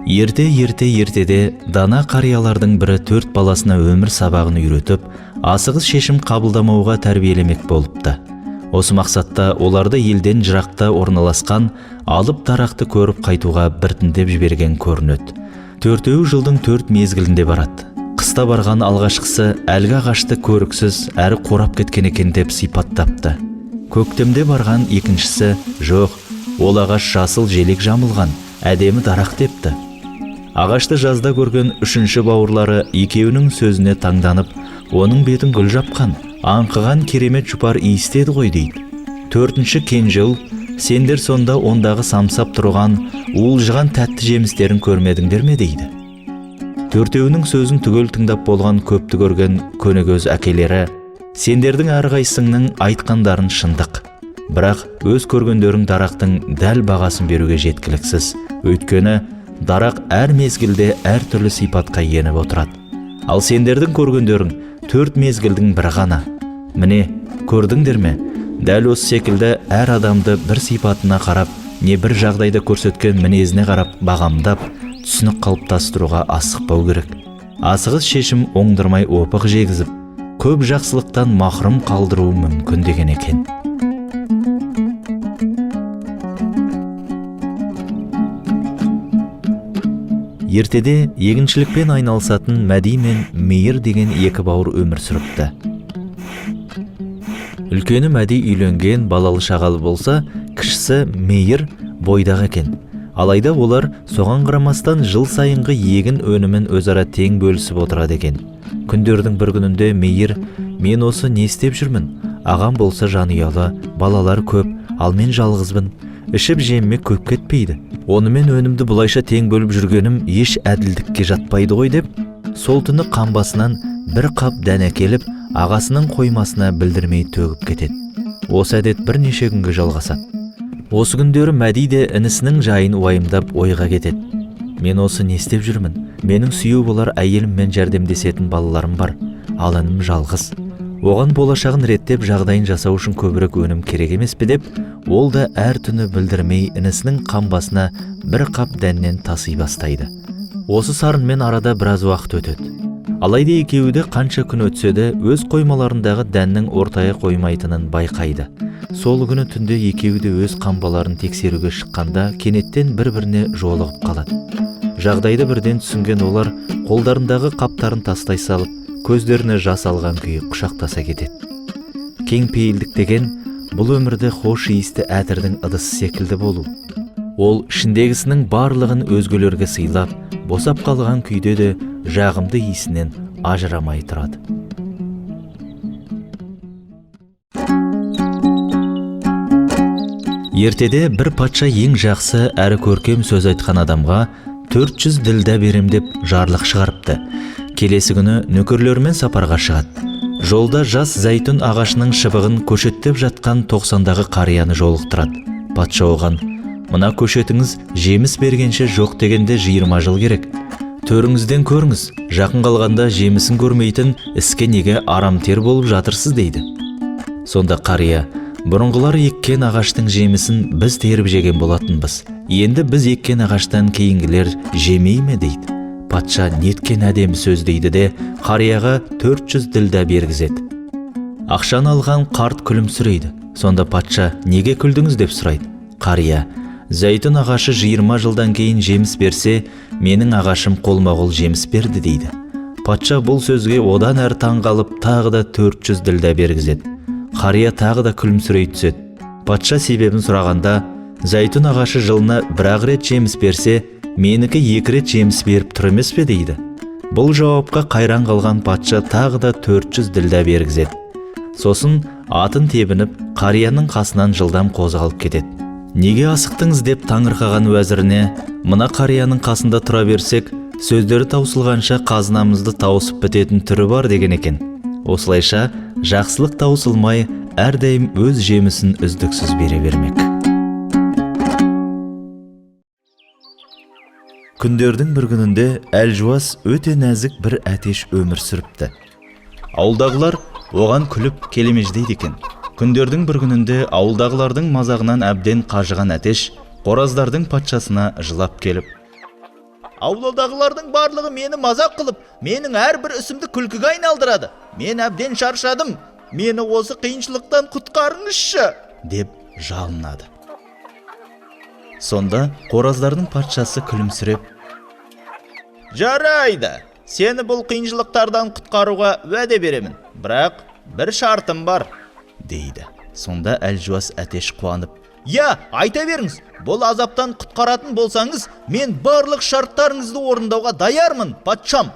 Ертеде дана қариялардың бірі 4 баласына өмір сабағын үйретіп, асығыс шешім қабылдамауға тәрбиелемек болыпты. Осы мақсатта оларды елден жырақта орналасқан алып тарақты көріп қайтуға біртіндеп жіберген көрінеді. 4 жылдың 4 мезгілінде барады. Қыста барған алғашқысы әлгі ағашты көріксіз әрі қурап кеткен екен деп сипаттапты. Көктемде барған екіншісі жоқ, ол ағаш жасыл желек жамылған, әдемі дарақ депті. Ағашты жазда көрген үшінші бауырлары екеуінің сөзіне таңданып, оның бетін гүл жапқан, аңқыған керемет жұпар иістеді ғой дейді. 4-ші кенже ұл, сендер сонда ондағы самсап тұрған, уылжыған тәтті жемістерін көрмедіңдер ме дейді. 4-еуінің сөзін түгел тыңдап болған көпті көрген көнегөз әкелері, сендердің әрқайсыңның айтқандарын шындық. Бірақ өз көргендерің дарақтың дәл бағасын беруге жеткіліксіз. Өйткені дарақ әр мезгілде әр түрлі сипатқа еніп отырады. Ал сендердің көргендерің 4 мезгілдің бір ғана. Міне, көрдіңдер ме? Дәл осы секілді әр адамды бір сипатына қарап, не бір жағдайда көрсеткен мінезіне қарап бағамдап, түсінік қалыптастыруға асықпау керек. Асығыс шешім оңдырмай опық жегізіп, көп жақсылықтан махрұм қалдыруы мүмкін деген екен. Ертеде егіншілікпен айналысатын Мәди мен Мейір деген екі бауыр өмір сүріпті. Үлкені Мәди үйленген, балалы шағалы болса, кішісі Мейір бойдақ екен. Алайда олар соған қарамастан жыл сайынғы егін өнімін өзара тең бөлісіп отырады екен. Күндердің бір күнінде Мейір: мен осы не істеп жүрмін? Ағам болса жанұялы, балалар көп, ал мен жалғызбын. Ішіп жемме көп кетпейді. Онымен өнімді бұлайша тең бөліп жүргенім еш әділдікке жатпайды ғой деп, сол түні қамбасынан бір қап дән әкеліп, ағасының қоймасына білдірмей төгіп кетеді. Осы әдет бірнеше күнге жалғасады. Осы күндері Мәди де інісінің жайын уайымдап ойға кетеді. Мен осы не істеп жүрмін? Менің сүйеу болар әйеліммен жәрдемдесетін балаларым бар, ал інім жалғыз. Оған болашағын реттеп жағдайын жасау үшін көбірек өнім керек емес пе деп, ол да әр түні білдірмей інісінің қамбасына бір қап дәннен таси бастайды. Осы сарынмен арада біраз уақыт өтеді. Алайда екеуі де қанша күн өтсе де өз қоймаларындағы дәннің ортaya қоймайтынын байқайды. Сол күні түнде екеуі де өз қамбаларын тексеруге шыққанда кенеттен бір-біріне жолығып қалады. Жағдайды бірден түсінген олар қолдарындағы қаптарын тастай салып, көздеріне жас алған күйі құшақтаса кетеді. Кең пейілдік деген бұл өмірде хош иісті әтірдің ыдысы секілді болу. Ол ішіндегісінің барлығын өзгелерге сыйлап, босап қалған күйде де жағымды иісінен ажырамай тұрады. Ертеде бір патша ең жақсы әрі көркем сөз айтқан адамға 400 ділдә берем деп жарлық шығарыпты. Келесі күні нөкерлермен сапарға шығады. Жолда жас зәйтүн ағашының шыбығын көшеттеп жатқан 90-дағы қарияны жолықтырады. Патша оған: мына көшетіңіз жеміс бергенше жоқ дегенде 20 жыл керек. Төріңізден көріңіз, жақын қалғанда жемісін көрмейтін іске неге арамтер болып жатырсыз дейді. Сонда қария: бұрынғылар еккен ағаштың жемісін біз теріп жеген болатынбыз. Енді біз еккен ағаштан кейінгілер жемей ме дейді. Патша неткен әдемі сөз дейді де қарияға 400 ділдә бергізеді. Ақшаны алған қарт күлімсірейді. Сонда патша: неге күлдіңіз деп сұрайды. Қария: зәйтүн ағашы 20 жылдан кейін жеміс берсе, менің ағашым қолма-қол жеміс берді дейді. Патша бұл сөзге одан әрі таң қалып тағы да 400 ділдә бергізеді. Қария тағы да күлімсірей түседі. Патша себебін сұрағанда: зәйтүн ағашы жылына бір-ақ рет жеміс берсе, менікі 2 рет жеміс беріп тұр емес пе дейді. Бұл жауапқа қайран қалған патша тағы да 400 ділдә бергізеді. Сосын атын тебініп, қарияның қасынан жылдам қозғалып кетеді. Неге асықтыңыз деп таңырқаған уәзіріне: мына қарияның қасында тұра берсек, сөздері таусылғанша қазынамызды тауысып бітетін түрі бар деген екен. Осылайша жақсылық таусылмай, әрдайым өз жемісін үздіксіз бере бермек. Күндердің бір күнінде әлжуаз өте нәзік бір әтеш өмір сүріпті. Ауылдағылар оған күліп келемеждейді екен. Күндердің бір күнінде ауылдағылардың мазағынан әбден қажыған әтеш қораздардың патшасына жылап келіп: Ауладағылардың барлығы мені мазақ қылып, менің әрбір ісімді күлкіге айналдырады. Мен әбден шаршадым. Мені осы қиыншылықтан құтқарыңызшы, деп жалынады. Сонда қораздардың патшасы күлімсіреп: Жарайды, сені бұл қиыншылықтардан құтқаруға уәде беремін. Бірақ бір шартым бар, дейді. Сонда әлжуаз әтеш қуанып: Я, айта беріңіз, бұл азаптан құтқаратын болсаңыз, мен барлық шарттарыңызды орындауға даярмын, патшам.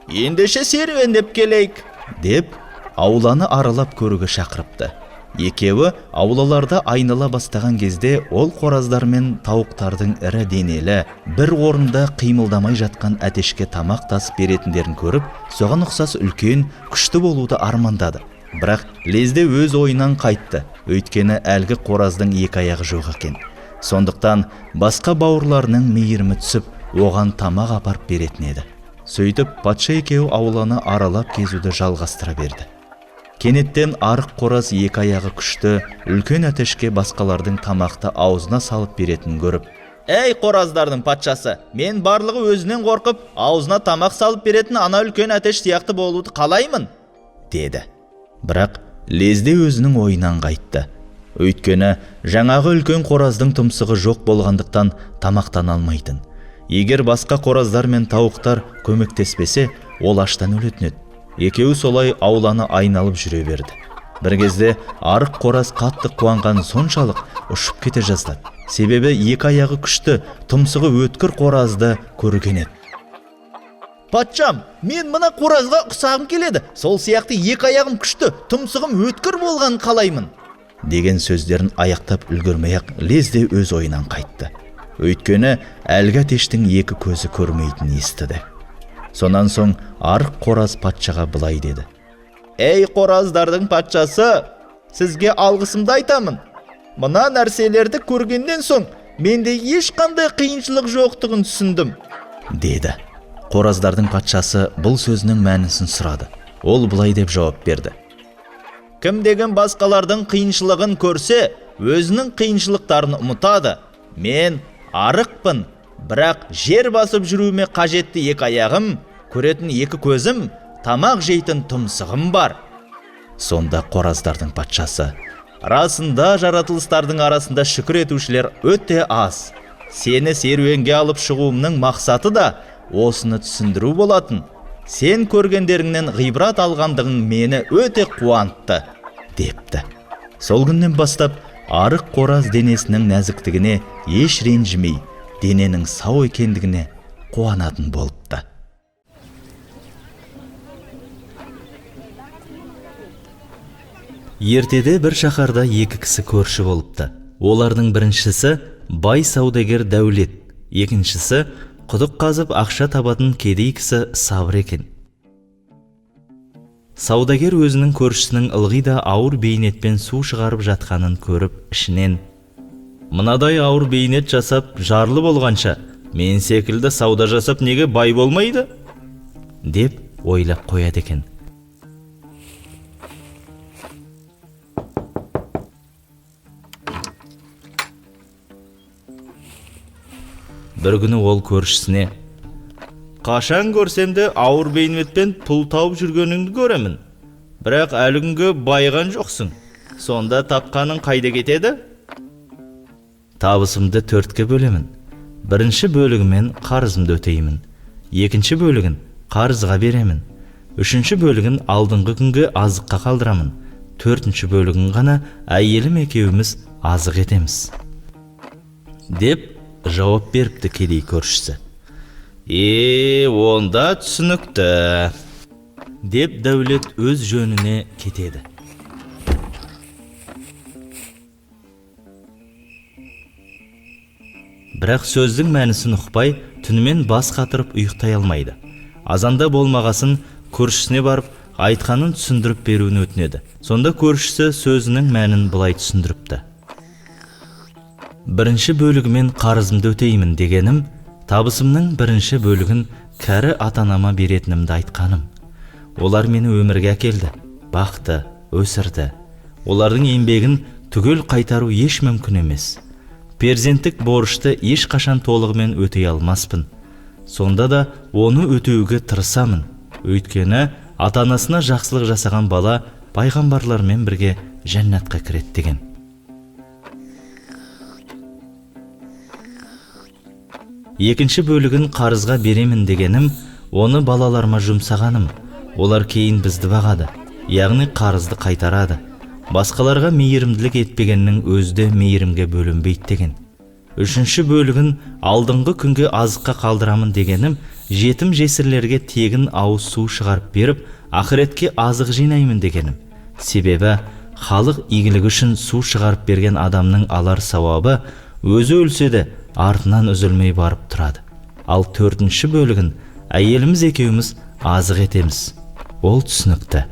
Ендеше серуендеп келейік, деп ауланы аралап көруге шақырыпты. Екеуі аулаларда айнала бастаған кезде ол қораздар мен тауықтардың ірі денелі, бір орында қимылдамай жатқан әтешке тамақ тасып беретіндерін көріп, соған ұқсас үлкен, күшті болуды армандады. Бірақ лезде өз ойынан қайтты, өйткені әлгі қораздың екі аяғы жоқ екен. Сондықтан басқа бауырларының мейірімі түсіп, оған тамақ апарып беретін еді. Сөйтіп, патша екеуі ауланы аралап кезуді жалғастыра берді. Кенеттен арық қораз екі аяғы күшті, үлкен әтешке басқалардың тамақты аузына салып беретінін көріп: Ей қораздардың патшасы, мен барлығы өзінен қорқып, аузына тамақ салып беретін ана үлкен әтеш сияқты болуды қалаймын, деді. Бірақ лезде өзінің ойынан қайтты. Өйткені жаңағы үлкен қораздың тұмсығы жоқ болғандықтан тамақтан алмайтын. Егер басқа қораздар мен тауықтар көмектеспесе, ол аштан өлетін еді. Екеуі солай ауланы айналып жүре берді. Бір кезде арық қораз қатты қуанған соншалық ұшып кете жаздады. Себебі екі аяғы күшті, тұмсығы өткір қоразды көрген еді. Патшам, мен мына қоразға ұқсағым келеді. Сол сияқты екі аяғым күшті, тұмсығым өткір болған қалаймын, деген сөздерін аяқтап үлгермей-ақ лезде өз ойынан қайтты. Өйткені әлгі әтештің екі көзі көрмейтін естіді. Сонан соң арық қораз патшаға былай деді: Ей қораздардың патшасы, сізге алғысымды айтамын. Мына нәрселерді көргеннен соң менде ешқандай қиыншылық жоқтығын түсіндім, деді. Қораздардың патшасы бұл сөзінің мәнісін сұрады. Ол былай деп жауап берді: Кім деген басқалардың қиыншылығын көрсе, өзінің қиыншылықтарын ұмытады. Мен арықпын, бірақ жер басып жүруіме қажетті екі аяғым, көретін екі көзім, тамақ жейтін тұмсығым бар. Сонда қораздардың патшасы: Расында жаратылыстардың арасында шүкір етушілер өте аз. Сені серуенге алып шығуымның мақсаты да осыны түсіндіру болатын. Сен көргендеріңнен ғибрат алғандығың мені өте қуантты, депті. Сол күннен бастап арық қораз денесінің нәзіктігіне еш ренжімей, дененің сау екендігіне қуанатын болыпты. Ертеде бір шаһарда екі кісі көрші болыпты. Олардың біріншісі бай саудагер Дәулет, екіншісі құдық қазып ақша табатын кедей кісі Сабыр екен. Саудагер өзінің көршісінің ылғи да ауыр бейнетпен су шығарып жатқанын көріп, ішінен: Мынадай ауыр бейнет жасап жарлы болғанша, мен секілді сауда жасап неге бай болмайды? деп ойлап қояды екен. Бір күні ол көршісіне: Қашан көрсем де ауыр бейнетпен пұл тауып жүргеніңді көремін. Бірақ әлі күнге байыған жоқсың. Сонда тапқаның қайда кетеді? Табысымды 4-ке бөлемін. Бірінші бөлігімен қарызымды өтеймін. Екінші бөлігін қарызға беремін. Үшінші бөлігін алдыңғы күнге азыққа қалдырамын. Төртінші бөлігін ғана әйелім екеуіміз азық етеміз, деп жауап беріпті кедей көршісі. Онда түсінікті, деп Дәулет өз жөніне кетеді. Бірақ сөздің мәнісін ұқпай, түнімен бас қатырып ұйықтай алмайды. Азанда болмағасын көршісіне барып, айтқанын түсіндіріп беруін өтінеді. Сонда көршісі сөзінің мәнін былай түсіндіріпті: Бірінші бөлігімен қарызымды өтеймін дегенім, табысымның бірінші бөлігін кәрі ата-анама беретінімді айтқаным. Олар мені өмірге әкелді, бақты, өсірді. Олардың еңбегін түгел қайтару еш мүмкін емес. Перзенттік борышты ешқашан толығымен өтей алмаспын. сонда да оны өтеуге тырысамын. Өйткені ата-анасына жақсылық жасаған бала пайғамбарлармен бірге жәннатқа кіреді деген. Екінші бөлігін қарызға беремін дегенім, оны балаларыма жұмсағаным. Олар кейін бізді бағады, яғни қарызды қайтарады. Басқаларға мейірімділік етпегеннің өзді мейірімге бөлінбейді деген. Үшінші бөлігін алдыңғы күнге азыққа қалдырамын дегенім, жетім жесірлерге тегін ауыз су шығарып беріп, ақыретке азық жинаймын дегенім. Себебі халық игілігі үшін су шығарып берген адамның алар сауабы өзі өлсе де артынан үзілмей барып тұрады. Ал төртінші бөлігін әйеліміз екеуміз азық етеміз. Ол түсінікті.